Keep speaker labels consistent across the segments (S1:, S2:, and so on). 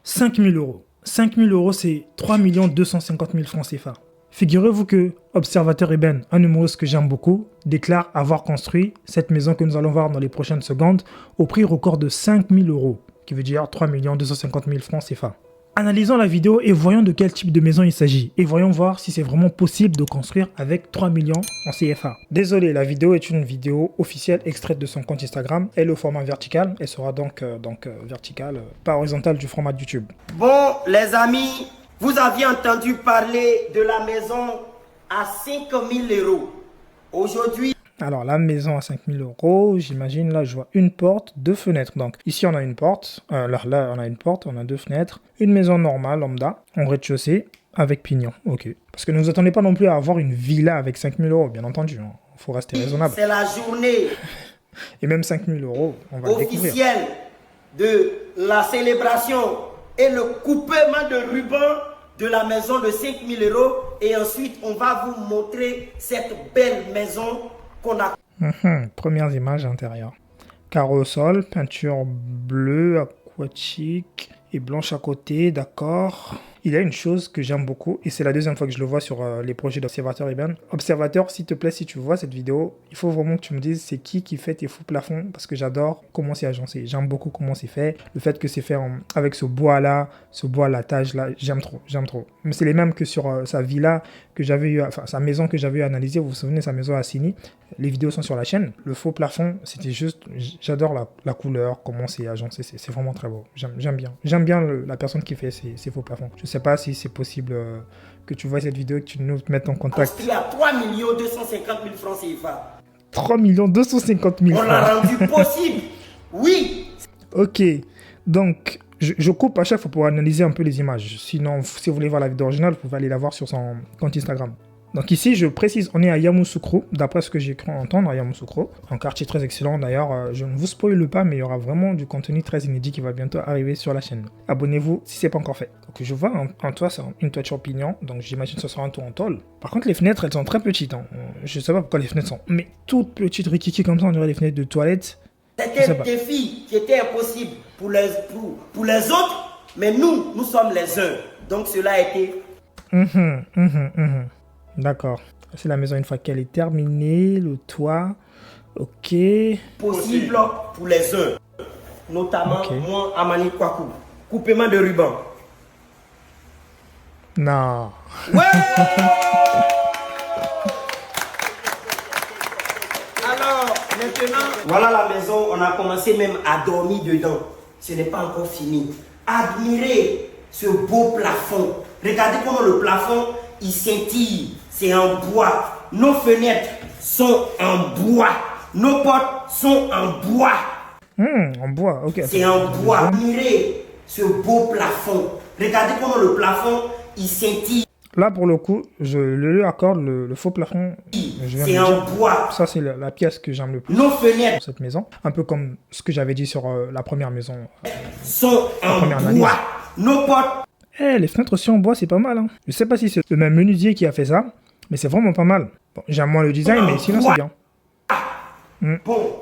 S1: 5 000 euros. 5 000 euros, c'est 3 250 000 francs CFA. Figurez-vous que Observateur Eben, un humoriste que j'aime beaucoup, déclare avoir construit cette maison que nous allons voir dans les prochaines secondes au prix record de 5 000 euros, qui veut dire 3 250 000 francs CFA. Analysons la vidéo et voyons de quel type de maison il s'agit. Et voyons voir si c'est vraiment possible de construire avec 3 millions en CFA. Désolé, la vidéo est une vidéo officielle extraite de son compte Instagram. Elle est au format vertical. Elle sera donc verticale, pas horizontale du format de YouTube.
S2: Bon, les amis, vous aviez entendu parler de la maison à 5 000 euros. Aujourd'hui...
S1: Alors, la maison à 5 000 euros, j'imagine, là, je vois une porte, deux fenêtres. Donc, ici, on a une porte. Là, on a une porte, on a deux fenêtres. Une maison normale, lambda, en rez-de-chaussée, avec pignon. Ok. Parce que ne vous attendez pas non plus à avoir une villa avec 5 000 euros, bien entendu. Il faut rester raisonnable.
S2: C'est la journée
S1: Et même 5 000 euros, on va le découvrir.
S2: officielle de la célébration et le coupement de ruban de la maison de 5 000 euros. Et ensuite, on va vous montrer cette belle maison qu'on a.
S1: Premières images intérieures. Carreau au sol, peinture bleue, aquatique et blanche à côté, d'accord. Il y a une chose que j'aime beaucoup, et c'est la deuxième fois que je le vois sur les projets d'Observateur Eben. Observateur, s'il te plaît, si tu vois cette vidéo, il faut vraiment que tu me dises c'est qui fait tes faux plafonds, parce que j'adore comment c'est agencé. J'aime beaucoup comment c'est fait. Le fait que c'est fait avec ce bois-là, ce bois à la tâche-là, j'aime trop, j'aime trop. Mais c'est les mêmes que sur sa villa que j'avais eu, enfin sa maison que j'avais eu analysée. Vous vous souvenez, sa maison à Signy. Les vidéos sont sur la chaîne. Le faux plafond, c'était juste, j'adore la couleur, comment c'est agencé. C'est vraiment très beau. J'aime bien. J'aime bien la personne qui fait ces faux plafonds. Je sais pas si c'est possible que tu vois cette vidéo et que tu nous mettes en contact.
S2: Il y a 3 250 000 francs CFA.
S1: 3 250 000
S2: On
S1: francs.
S2: l'a rendu possible. Oui.
S1: Ok. Donc, je coupe à chaque fois pour analyser un peu les images. Sinon, si vous voulez voir la vidéo originale, vous pouvez aller la voir sur son compte Instagram. Donc ici, je précise, on est à Yamoussoukro, d'après ce que j'ai cru entendre à Yamoussoukro. Un quartier très excellent d'ailleurs, je ne vous spoile pas, mais il y aura vraiment du contenu très inédit qui va bientôt arriver sur la chaîne. Abonnez-vous si ce n'est pas encore fait. Donc je vois un toit, c'est une toiture pignon, donc j'imagine que ce sera un toit en tôle. Par contre, les fenêtres, elles sont très petites. Je ne sais pas pourquoi les fenêtres sont, mais toutes petites, rikiki comme ça, on dirait des fenêtres de toilettes.
S2: C'était un défi qui était impossible pour les autres, mais nous sommes les uns. Donc cela a été...
S1: D'accord. C'est la maison une fois qu'elle est terminée, le toit. Ok.
S2: possible pour les uns. Notamment moi, Amani Kwaku. Coupement de ruban.
S1: Non.
S2: Ouais. Alors, maintenant, voilà la maison. On a commencé même à dormir dedans. Ce n'est pas encore fini. Admirez ce beau plafond. Regardez comment le plafond, il scintille. C'est en bois. Nos fenêtres sont en bois. Nos portes sont en bois.
S1: En bois, ok.
S2: C'est en bois. Admirez ce beau plafond. Regardez comment le plafond, il scintille.
S1: Là, pour le coup, je lui accorde le faux plafond.
S2: C'est en bois.
S1: Ça, c'est la pièce que j'aime le plus
S2: Nos fenêtres
S1: pour cette maison. Un peu comme ce que j'avais dit sur la première maison.
S2: sont en
S1: première
S2: bois.
S1: analyse.
S2: Nos portes
S1: Les fenêtres aussi en bois, c'est pas mal. Je sais pas si c'est le même menuisier qui a fait ça, mais c'est vraiment pas mal. Bon, j'aime moins le design, mais sinon, c'est bien.
S2: Bon,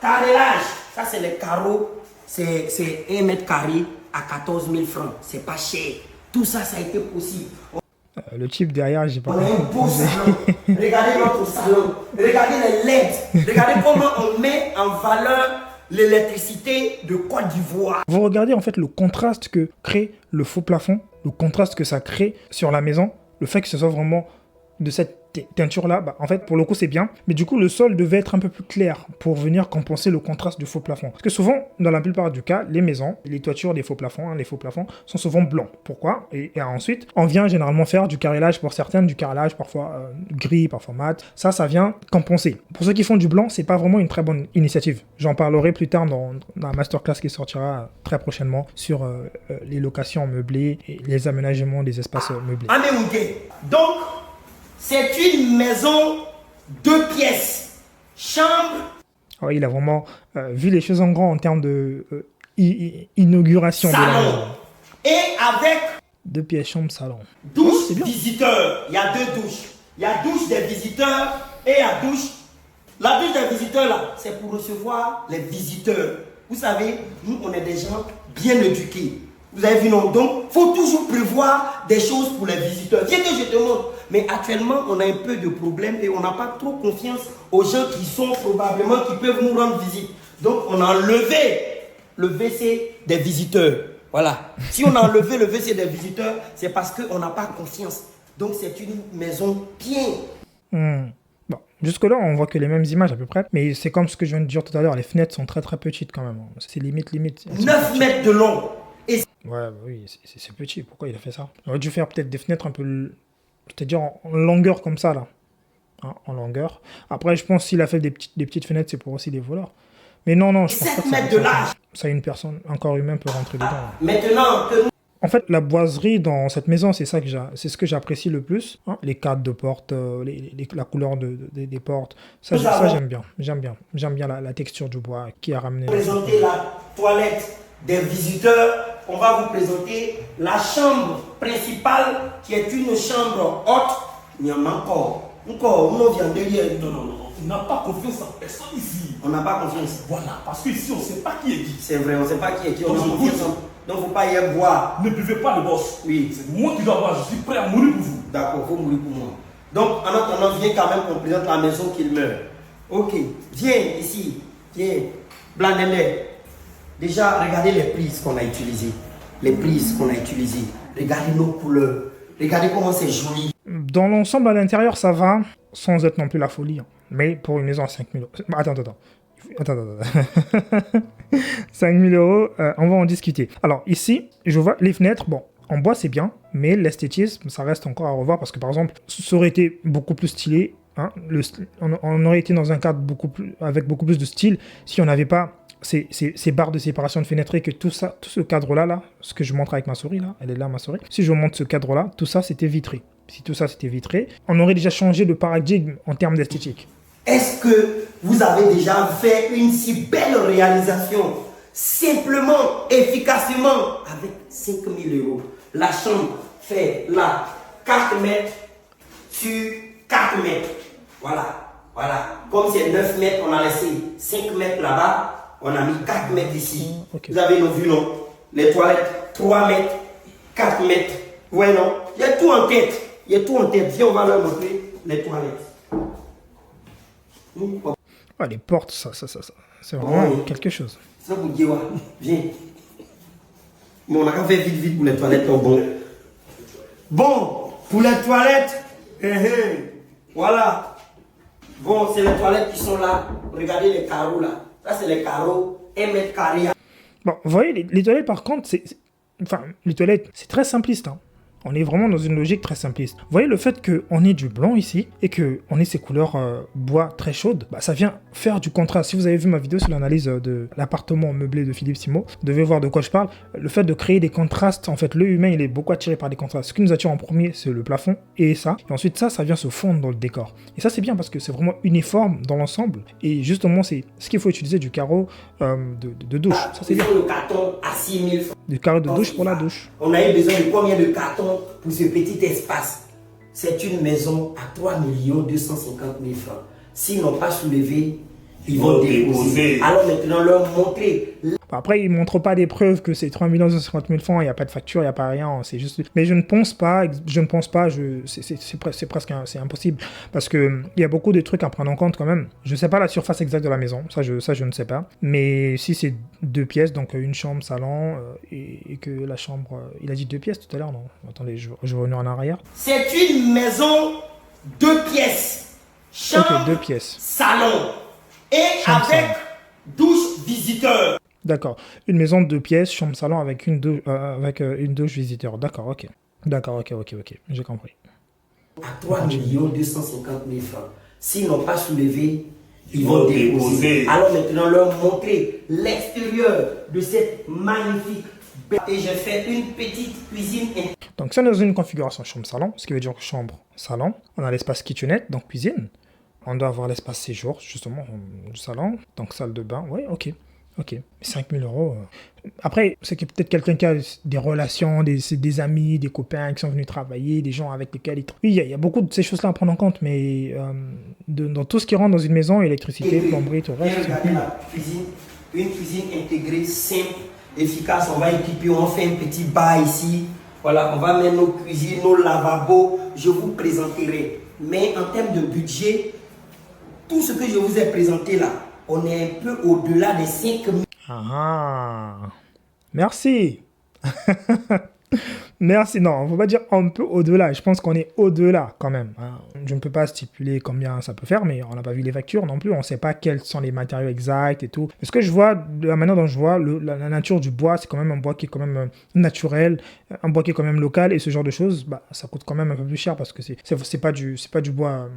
S2: carrelage, ça c'est les carreaux, c'est 1 mètre carré à 14 000 francs, c'est pas cher. Tout ça, ça a été possible.
S1: Le type derrière, j'ai pas
S2: On a un beau
S1: compris.
S2: salon, regardez notre salon, regardez les LED, regardez comment on met en valeur l'électricité de Côte d'Ivoire.
S1: Vous regardez en fait le contraste que crée le faux plafond, le contraste que ça crée sur la maison, le fait que ce soit vraiment de cette teinture-là, en fait, pour le coup, c'est bien. Mais du coup, le sol devait être un peu plus clair pour venir compenser le contraste du faux plafond. Parce que souvent, dans la plupart du cas, les maisons, les toitures des faux plafonds, les faux plafonds sont souvent blancs. Pourquoi et ensuite, on vient généralement faire du carrelage pour certaines, du carrelage parfois gris, parfois mat. Ça vient compenser. Pour ceux qui font du blanc, c'est pas vraiment une très bonne initiative. J'en parlerai plus tard dans la masterclass qui sortira très prochainement sur les locations meublées et les aménagements des espaces meublés.
S2: Donc, c'est une maison 2 pièces, chambre.
S1: Alors, il a vraiment vu les choses en grand en termes de inauguration
S2: salon,
S1: de la maison.
S2: Et avec
S1: 2 pièces, chambre, salon.
S2: douche visiteurs. Il y a 2 douches. Il y a douche des visiteurs et il y a douche. La douche des visiteurs là, c'est pour recevoir les visiteurs. Vous savez, nous on est des gens bien éduqués. Vous avez vu, non? Donc, il faut toujours prévoir des choses pour les visiteurs. Viens que je te montre. Mais actuellement, on a un peu de problème et on n'a pas trop confiance aux gens qui sont probablement, qui peuvent nous rendre visite. Donc, on a enlevé le WC des visiteurs. Voilà. Si on a enlevé le WC des visiteurs, c'est parce qu'on n'a pas confiance. Donc, c'est une maison bien.
S1: Bon, jusque-là, on voit que les mêmes images à peu près. Mais c'est comme ce que je viens de dire tout à l'heure, les fenêtres sont très très petites quand même. C'est limite.
S2: 9 mètres de long. Et
S1: Ouais, bah oui, c'est petit. Pourquoi il a fait ça? Il aurait dû faire peut-être des fenêtres un peu... C'est-à-dire en longueur comme ça, là. Hein, en longueur. Après, je pense s'il a fait des petites fenêtres, c'est pour aussi des voleurs. Mais non, je pense pas
S2: 7
S1: que ça...
S2: mètres de large.
S1: Ça, une personne, un corps humain peut rentrer dedans.
S2: Maintenant que nous...
S1: En fait, la boiserie dans cette maison, c'est ce que j'apprécie le plus. Hein. Les cadres de porte, la couleur des portes. Ça, j'aime bien. J'aime bien la texture du bois qui a ramené...
S2: Présenter la toilette des visiteurs. On va vous présenter la chambre principale qui est une chambre haute. Il y en a encore. On vient derrière.
S3: Non. On n'a pas confiance en personne ici.
S2: On n'a pas confiance.
S3: Voilà, parce qu'ici, on ne sait pas qui est qui.
S2: C'est vrai, on ne sait pas qui est qui. On a
S3: Donc, je
S2: confiance
S3: vous
S2: en... Donc, il ne faut pas y aller boire.
S3: Ne buvez pas le boss.
S2: Oui.
S3: C'est moi qui dois boire. Je suis prêt à mourir pour vous.
S2: D'accord, il faut mourir pour moi. Donc, en attendant, viens quand même qu'on présente la maison qu'il meurt. Ok, viens ici. Viens. Blanc-Néné. Déjà, regardez les prises qu'on a utilisées. Regardez nos couleurs. Regardez comment c'est joli.
S1: Dans l'ensemble, à l'intérieur, ça va, sans être non plus la folie. Hein. Mais pour une maison à 5 000 euros... Attends. 5 000 euros, on va en discuter. Alors, ici, je vois les fenêtres. Bon, en bois, c'est bien, mais l'esthétisme, ça reste encore à revoir parce que, par exemple, ça aurait été beaucoup plus stylé. Hein, on aurait été dans un cadre avec beaucoup plus de style si on n'avait pas ces barres de séparation de fenêtres et que tout ce cadre-là, ce que je montre avec ma souris, là, elle est là, ma souris. Si je vous montre ce cadre-là, tout ça, c'était vitré. Si tout ça, c'était vitré, on aurait déjà changé de paradigme en termes d'esthétique.
S2: Est-ce que vous avez déjà fait une si belle réalisation, simplement, efficacement, avec 5 000 euros? La chambre fait là 4 mètres sur 4 mètres. Voilà. Comme c'est 9 mètres, on a laissé 5 mètres là-bas. On a mis 4 mètres ici.
S1: Okay.
S2: Vous avez nos vues, non? Les toilettes, 3 mètres, 4 mètres. Ouais, non? Il y a tout en tête. Viens, on va leur montrer les toilettes.
S1: Ouais, les portes, ça. C'est vraiment quelque chose.
S2: Ça vous dit, viens. Mais on a qu'à faire vite pour les toilettes. Bon, pour les toilettes, voilà. Bon, c'est les toilettes qui sont là. Regardez les carreaux là. Ça, c'est les carreaux 1 mètre carré.
S1: Bon, vous voyez, les toilettes, par contre, les toilettes, c'est très simpliste. Hein. On est vraiment dans une logique très simpliste. Vous voyez le fait qu'on ait du blanc ici et qu'on ait ces couleurs bois très chaudes, bah, ça vient faire du contraste. Si vous avez vu ma vidéo sur l'analyse de l'appartement meublé de Philippe Simo, vous devez voir de quoi je parle. Le fait de créer des contrastes, en fait, l'œil humain, il est beaucoup attiré par des contrastes. Ce qui nous attire en premier, c'est le plafond et ça. Et ensuite, ça vient se fondre dans le décor. Et ça, c'est bien parce que c'est vraiment uniforme dans l'ensemble. Et justement, c'est ce qu'il faut utiliser du carreau de douche. Ça, c'est bien.
S2: Le carton à 6 000 francs.
S1: Du carreau de douche pour la douche.
S2: On a eu besoin de combien de cartons pour ce petit espace? C'est une maison à 3 250 000 francs. S'ils n'ont pas soulevé, ils vont déposer. Alors maintenant, leur montrer.
S1: Après, ils ne montrent pas des preuves que c'est 3 250 000 francs, il n'y a pas de facture, il n'y a pas rien. C'est juste... Mais je ne pense pas, c'est presque c'est impossible. Parce qu'il y a beaucoup de trucs à prendre en compte quand même. Je ne sais pas la surface exacte de la maison, ça je ne sais pas. Mais si c'est 2 pièces, donc une chambre, salon, et que la chambre... il a dit 2 pièces tout à l'heure, non? Attendez, je vais revenir en arrière.
S2: C'est une maison 2 pièces. Chambre,
S1: 2 pièces.
S2: Salon. Et
S1: Chambre,
S2: avec
S1: salon.
S2: douche visiteur.
S1: D'accord. Une maison de 2 pièces, chambre salon avec une douche visiteur. D'accord, ok. J'ai compris.
S2: À 3 250 000 francs. S'ils n'ont pas soulevé, ils vont déposer. Alors maintenant, leur montrer l'extérieur de cette magnifique belle. Et j'ai fait une petite cuisine.
S1: Donc ça, on est dans une configuration chambre-salon, ce qui veut dire chambre-salon. On a l'espace kitchenette, donc cuisine. On doit avoir l'espace séjour, justement, du salon. Donc salle de bain, ouais, ok. 5 000 euros. Après, c'est que peut-être quelqu'un qui a des relations, des amis, des copains qui sont venus travailler, des gens avec lesquels il travaille. Oui, il y a beaucoup de ces choses-là à prendre en compte, mais dans tout ce qui rentre dans une maison, électricité, plomberie, tout le reste.
S2: Regardez la cuisine, une cuisine intégrée simple efficace. On va équiper, on fait un petit bar ici. Voilà, on va mettre nos cuisines, nos lavabos. Je vous présenterai. Mais en termes de budget, tout ce que je vous ai présenté là, on est un peu au-delà des 5 000.
S1: Ah, merci. Merci. Non, on ne faut pas dire un peu au-delà. Je pense qu'on est au-delà quand même, hein. Je ne peux pas stipuler combien ça peut faire, mais on n'a pas vu les factures non plus. On ne sait pas quels sont les matériaux exacts et tout. Mais ce que je vois, de la manière dont je vois, la nature du bois, c'est quand même un bois qui est quand même naturel, un bois qui est quand même local. Et ce genre de choses, bah, ça coûte quand même un peu plus cher parce que c'est pas du bois.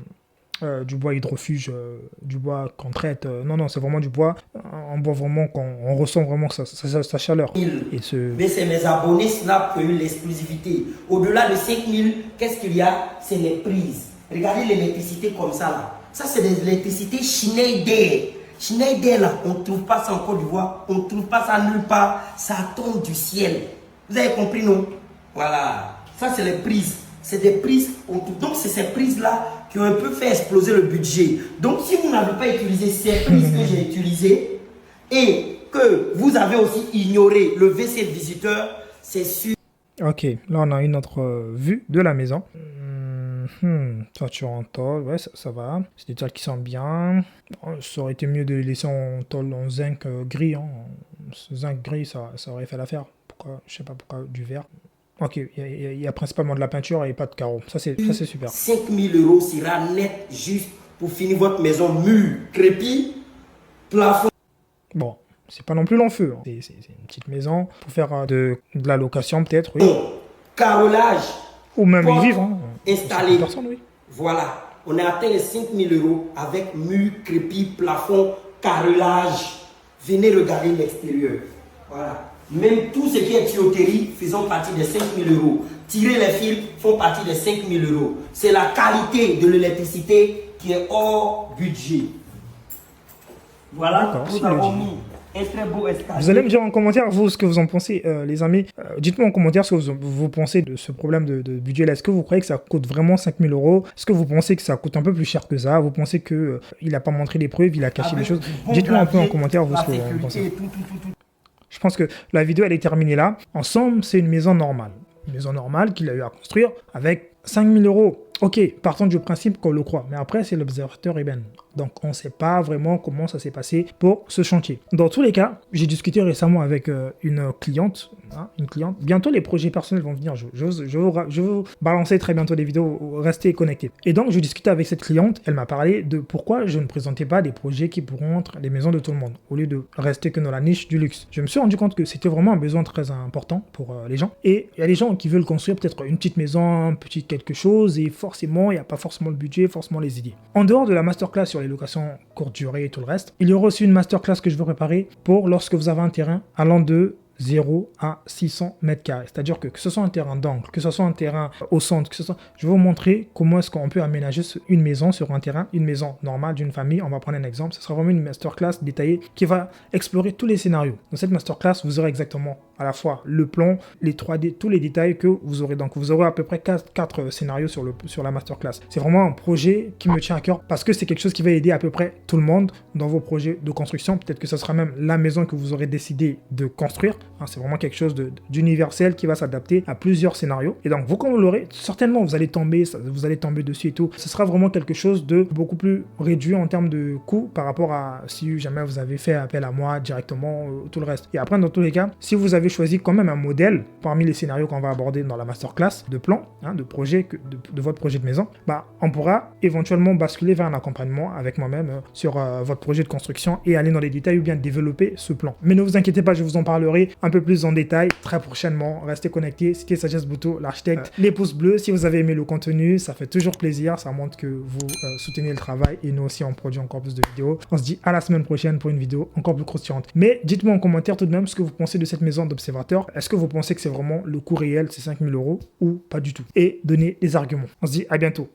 S1: Du bois hydrofuge, du bois qu'on traite. Non, c'est vraiment du bois, un bois vraiment qu'on ressent vraiment sa chaleur.
S2: Mais c'est mes abonnés Snap qui ont eu l'exclusivité. Au-delà de 5 000, qu'est-ce qu'il y a? C'est les prises. Regardez l'électricité comme ça là. Ça, c'est de l'électricité Schneider. Schneider là, on ne trouve pas ça en Côte d'Ivoire, on ne trouve pas ça nulle part. Ça tombe du ciel. Vous avez compris, non? Voilà. Ça, c'est les prises. C'est des prises. Donc, c'est ces prises-là qui ont un peu fait exploser le budget. Donc, si vous n'avez pas utilisé ces prises que j'ai utilisées et que vous avez aussi ignoré le WC visiteur, c'est sûr.
S1: Ok, là, on a une autre vue de la maison. Toiture en tôle, ouais, ça va. C'est des toiles qui sont bien. Bon, ça aurait été mieux de les laisser en tôle en zinc gris. Hein. Ce zinc gris, ça aurait fait l'affaire. Pourquoi? Je sais pas pourquoi du vert. Ok, il y a principalement de la peinture et pas de carreaux. Ça, c'est super.
S2: 5 000 € sera net juste pour finir votre maison mur, crépi, plafond.
S1: Bon, c'est pas non plus long feu. Hein. C'est une petite maison pour faire de la location peut-être, oui.
S2: Carrelage.
S1: Ou même y vivre. Hein.
S2: Installé.
S1: Personne, oui.
S2: Voilà, on a atteint les 5 000 € avec mur, crépi, plafond, carrelage. Venez regarder l'extérieur. Voilà. Même tout ce qui est tuyauterie faisant partie des 5 000 €. Tirer les fils font partie des 5 000 €. C'est la qualité de l'électricité qui est hors budget. Voilà, nous avons mis un très beau escalier.
S1: Vous allez me dire en commentaire, vous, ce que vous en pensez, les amis. Dites-moi en commentaire ce que vous pensez de ce problème de budget là. Est-ce que vous croyez que ça coûte vraiment 5 000 €? Est-ce que vous pensez que ça coûte un peu plus cher que ça? Vous pensez qu'il n'a pas montré les preuves, il a caché les choses? Dites-moi un peu en commentaire, vous, ce que vous en pensez. Je pense que la vidéo, elle est terminée là. En somme, c'est une maison normale. Une maison normale qu'il a eu à construire avec 5 000 €. Ok, partons du principe qu'on le croit. Mais après, c'est l'observateur Eben. Donc, on ne sait pas vraiment comment ça s'est passé pour ce chantier. Dans tous les cas, j'ai discuté récemment avec une cliente. Bientôt, les projets personnels vont venir. Je vais vous balancer très bientôt des vidéos. Restez connectés. Et donc, je discutais avec cette cliente. Elle m'a parlé de pourquoi je ne présentais pas des projets qui pourront être les maisons de tout le monde, au lieu de rester que dans la niche du luxe. Je me suis rendu compte que c'était vraiment un besoin très important pour les gens. Et il y a des gens qui veulent construire peut-être une petite maison, un petit quelque chose, et forcément, il n'y a pas forcément le budget, forcément les idées. En dehors de la masterclass sur les locations courte durée et tout le reste, il y aura aussi une masterclass que je veux préparer pour lorsque vous avez un terrain allant de 0 à 600 mètres carrés. C'est-à-dire que ce soit un terrain d'angle, que ce soit un terrain au centre, je vais vous montrer comment est-ce qu'on peut aménager une maison sur un terrain, une maison normale d'une famille. On va prendre un exemple. Ce sera vraiment une masterclass détaillée qui va explorer tous les scénarios. Dans cette masterclass, vous aurez exactement à la fois le plan, les 3D, tous les détails que vous aurez. Donc, vous aurez à peu près 4 scénarios sur la masterclass. C'est vraiment un projet qui me tient à cœur parce que c'est quelque chose qui va aider à peu près tout le monde dans vos projets de construction. Peut-être que ce sera même la maison que vous aurez décidé de construire. C'est vraiment quelque chose d'universel qui va s'adapter à plusieurs scénarios. Et donc, vous, quand vous l'aurez, certainement, vous allez tomber dessus et tout. Ce sera vraiment quelque chose de beaucoup plus réduit en termes de coût par rapport à si jamais vous avez fait appel à moi directement, tout le reste. Et après, dans tous les cas, si vous avez choisi quand même un modèle parmi les scénarios qu'on va aborder dans la masterclass de plan, de projet, de votre projet de maison, on pourra éventuellement basculer vers un accompagnement avec moi-même sur votre projet de construction et aller dans les détails ou bien développer ce plan. Mais ne vous inquiétez pas, je vous en parlerai un peu plus en détail très prochainement. Restez connectés. C'était Sagesse Bouto, l'architecte. Les pouces bleus, si vous avez aimé le contenu, ça fait toujours plaisir. Ça montre que vous soutenez le travail et nous aussi on produit encore plus de vidéos. On se dit à la semaine prochaine pour une vidéo encore plus croustillante. Mais dites-moi en commentaire tout de même ce que vous pensez de cette maison d'observateur. Est-ce que vous pensez que c'est vraiment le coût réel, c'est 5 000 € ou pas du tout? Et donnez des arguments. On se dit à bientôt.